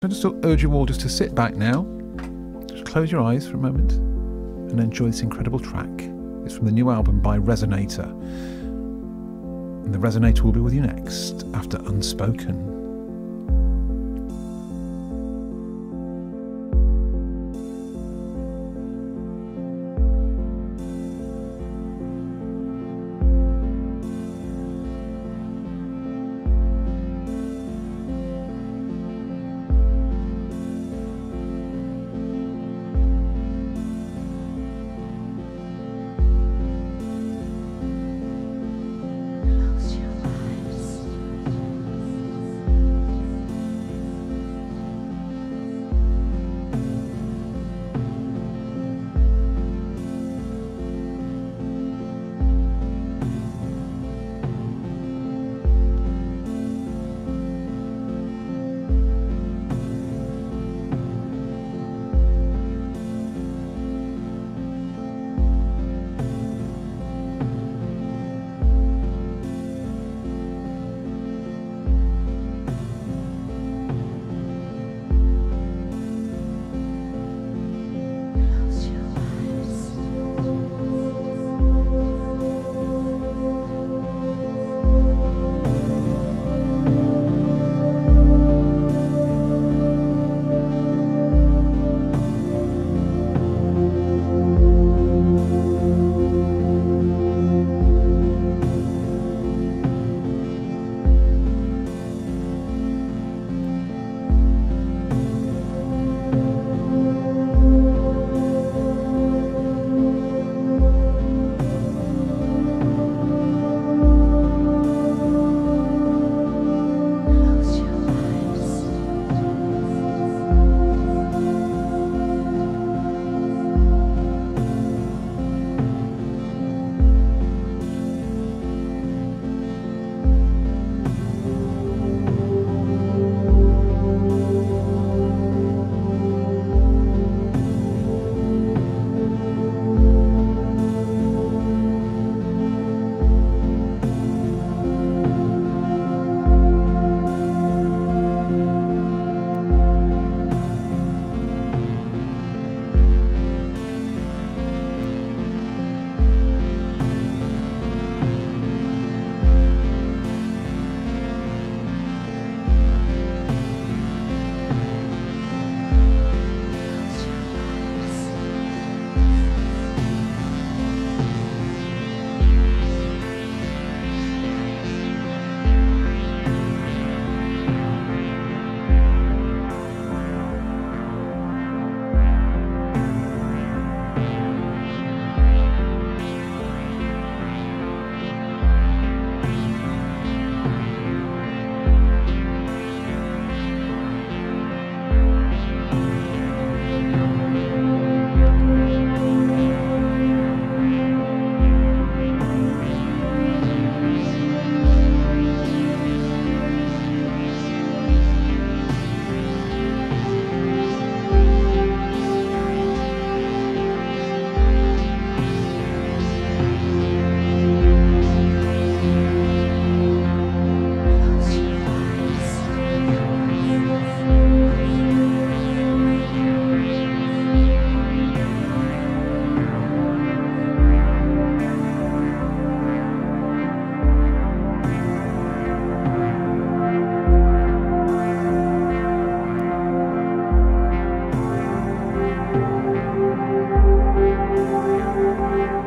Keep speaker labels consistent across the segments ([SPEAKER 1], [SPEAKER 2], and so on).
[SPEAKER 1] I just urge you all just to sit back now, just close your eyes for a moment and enjoy this incredible track. It's from the new album by Rezzonator, and the Rezzonator will be with you next after Unspoken.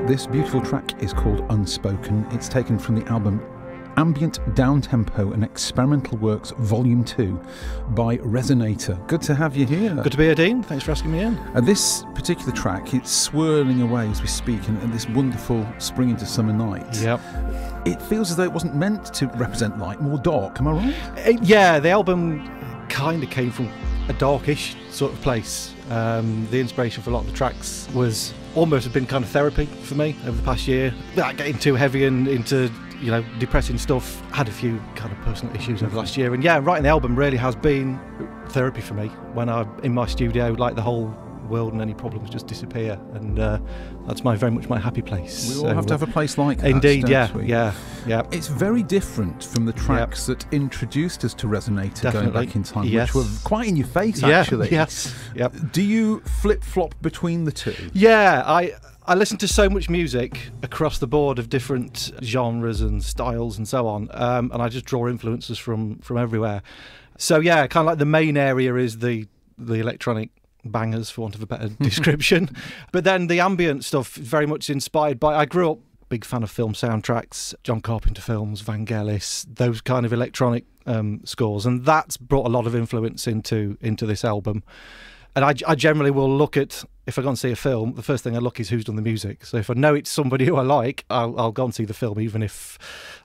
[SPEAKER 1] This beautiful track is called Unspoken. It's taken from the album Ambient, Downtempo and Experimental Works Volume 2 by Rezzonator. Good to have you here.
[SPEAKER 2] Good to be here, Dean. Thanks for asking me in.
[SPEAKER 1] This particular track, it's swirling away as we speak, and this wonderful spring into summer night.
[SPEAKER 2] Yep.
[SPEAKER 1] It feels as though it wasn't meant to represent light, more dark. Am I right?
[SPEAKER 2] Yeah, the album kind of came from a darkish sort of place. The inspiration for a lot of the tracks was almost have been kind of therapy for me over the past year. Without getting too heavy and into, you know, depressing stuff. Had a few kind of personal issues over the last year, and yeah, writing the album really has been therapy for me. When I'm in my studio, like the whole world and any problems just disappear. And that's very much my happy place.
[SPEAKER 1] We all have to have a place like that.
[SPEAKER 2] Indeed,
[SPEAKER 1] don't we?
[SPEAKER 2] yeah.
[SPEAKER 1] It's very different from the tracks that introduced us to Rezzonator
[SPEAKER 2] Definitely.
[SPEAKER 1] going back in time,
[SPEAKER 2] Yes.
[SPEAKER 1] which were quite in your face, actually.
[SPEAKER 2] Yes. Yep.
[SPEAKER 1] Do you flip-flop between the two?
[SPEAKER 2] Yeah, I listen to so much music across the board of different genres and styles and so on, and I just draw influences from everywhere. So yeah, kind of like the main area is the electronic bangers, for want of a better description. But then the ambient stuff is very much inspired by, I grew up big fan of film soundtracks, John Carpenter films, Vangelis, those kind of electronic scores, and that's brought a lot of influence into this album. And I generally will look at, if I go and see a film, the first thing I look is who's done the music. So if I know it's somebody who I like, I'll go and see the film, even if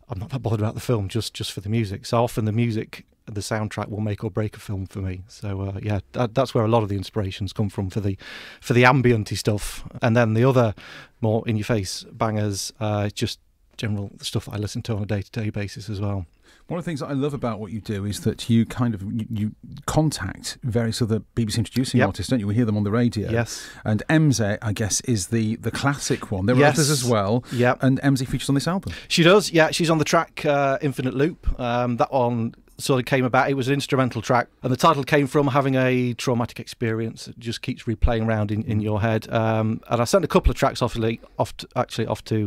[SPEAKER 2] I'm not that bothered about the film, just for the music. So often the music, the soundtrack will make or break a film for me. So yeah, that's where a lot of the inspirations come from for the ambient-y stuff. And then the other more in-your-face bangers, just general stuff that I listen to on a day-to-day basis as well.
[SPEAKER 1] One of the things that I love about what you do is that you kind of you contact various other BBC Introducing artists, don't you? We hear them on the radio.
[SPEAKER 2] Yes.
[SPEAKER 1] And Emze, I guess, is the classic one. There are others as well.
[SPEAKER 2] Yep.
[SPEAKER 1] And Emze features on this album.
[SPEAKER 2] She does, yeah. She's on the track Infinite Loop. That one sort of came about, it was an instrumental track, and the title came from having a traumatic experience that just keeps replaying around in your head. And I sent a couple of tracks off to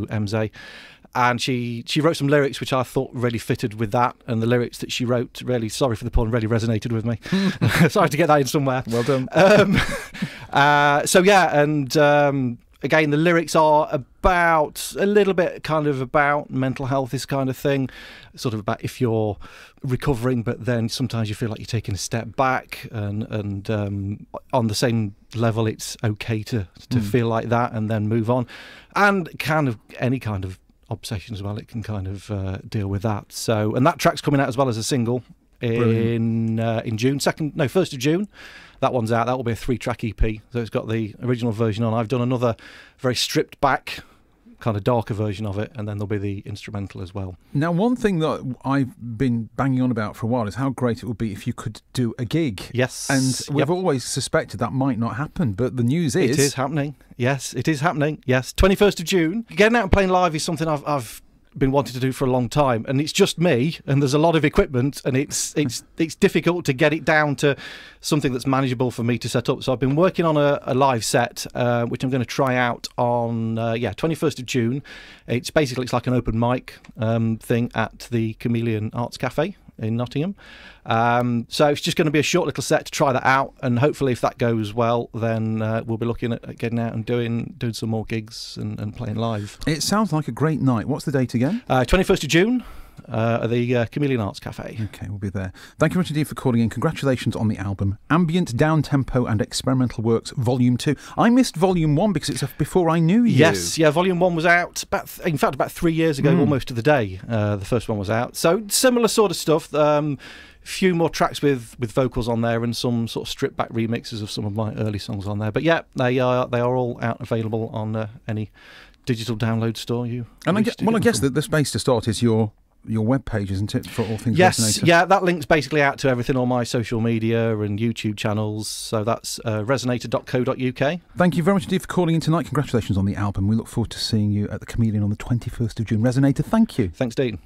[SPEAKER 2] Emze. And she wrote some lyrics which I thought really fitted with that, and the lyrics that she wrote really, sorry for the pun, really resonated with me. Sorry to get that in somewhere.
[SPEAKER 1] Well done.
[SPEAKER 2] So yeah, and again, the lyrics are about a little bit kind of about mental health, this kind of thing, sort of about if you're recovering, but then sometimes you feel like you're taking a step back, and on the same level, it's okay to feel like that and then move on, and kind of any kind of obsession as well, it can kind of deal with that. So, and that track's coming out as well as a single in June, 1st of June. That one's out. That will be a 3-track EP. So it's got the original version on. I've done another very stripped back, kind of darker version of it, and then there'll be the instrumental as well. Now,
[SPEAKER 1] one thing that I've been banging on about for a while is how great it would be if you could do a gig.
[SPEAKER 2] Yes.
[SPEAKER 1] And we've always suspected that might not happen, but the news is...
[SPEAKER 2] It is happening. Yes, it is happening. Yes, 21st of June. Getting out and playing live is something I've been wanting to do for a long time, and it's just me, and there's a lot of equipment, and it's difficult to get it down to something that's manageable for me to set up. So I've been working on a live set, which I'm going to try out on 21st of June. It's like an open mic thing at the Chameleon Arts Cafe in Nottingham. So it's just going to be a short little set to try that out, and hopefully if that goes well, then we'll be looking at getting out and doing some more gigs and playing live.
[SPEAKER 1] It sounds like a great night. What's the date again?
[SPEAKER 2] 21st of June at the Chameleon Arts Cafe.
[SPEAKER 1] Okay, we'll be there. Thank you very much indeed for calling in. Congratulations on the album. Ambient, Downtempo and Experimental Works Volume 2. I missed Volume 1 because it's before I knew you.
[SPEAKER 2] Yes, yeah, Volume 1 was out about 3 years ago, almost to the day. The first one was out. So similar sort of stuff. Few more tracks with vocals on there, and some sort of stripped back remixes of some of my early songs on there. But yeah, they are all out, available on any digital download store
[SPEAKER 1] I guess the space to start is your web page, isn't it, for all things
[SPEAKER 2] Yes,
[SPEAKER 1] Rezzonator?
[SPEAKER 2] yeah, that links basically out to everything on my social media and YouTube channels. So that's rezzonator.co.uk.
[SPEAKER 1] Thank you very much indeed for calling in tonight. Congratulations on the album. We look forward to seeing you at the Chameleon on the 21st of June. Rezzonator, thank you.
[SPEAKER 2] Thanks, Dean.